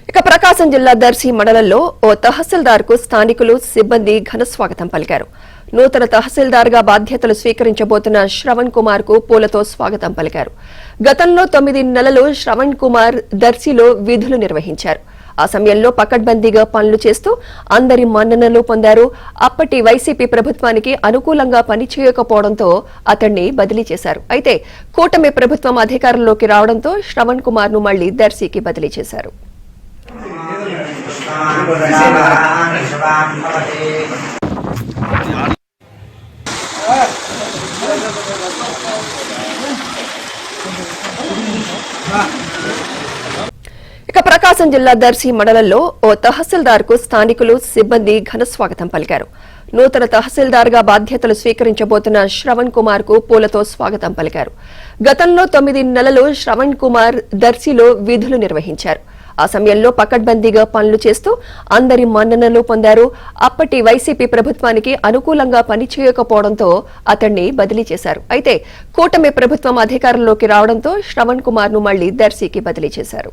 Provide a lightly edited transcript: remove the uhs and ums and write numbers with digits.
ఇక ప్రకాశం జిల్లా దర్శి మండలంలో ఓ తహసీల్దార్కు స్థానికులు సిబ్బంది ఘన స్వాగతం పలికారు. నూతన తహసీల్దార్గా బాధ్యతలు స్వీకరించబోతున్న శ్రవణ్ కుమార్ కు పూలతో స్వాగతం పలికారు. గతంలో 9 నెలలు శ్రవణ్ కుమార్ దర్శిలో విధులు నిర్వహించారు. ఆ సమయంలో పకడ్బందీగా పనులు చేస్తూ అందరి మన్ననలు పొందారు. అప్పటి వైసీపీ ప్రభుత్వానికి అనుకూలంగా పనిచేయకపోవడంతో అతన్ని బదిలీ చేశారు. అయితే కూటమి ప్రభుత్వం అధికారంలోకి రావడంతో శ్రవణ్ కుమార్ ను మళ్లీ దర్శికి బదిలీ చేశారు. ఇక ప్రకాశం జిల్లా దర్శి మండలంలో ఓ తహసీల్దార్కు స్థానికులు సిబ్బంది ఘన స్వాగతం పలికారు. నూతన తహసీల్దార్గా బాధ్యతలు స్వీకరించబోతున్న శ్రవణ్ కుమార్ కు పూలతో స్వాగతం పలికారు. గతంలో 9 నెలలు శ్రవణ్ కుమార్ దర్శిలో విధులు నిర్వహించారు. ఆ సమయంలో పకడ్బందీగా పనులు చేస్తూ అందరి మన్ననలు పొందారు. అప్పటి వైసీపీ ప్రభుత్వానికి అనుకూలంగా పనిచేయకపోవడంతో అతన్ని బదిలీ చేశారు. అయితే కూటమి ప్రభుత్వం అధికారంలోకి రావడంతో శ్రవణ్ కుమార్ ను మళ్లీ దర్శికి బదిలీ చేశారు.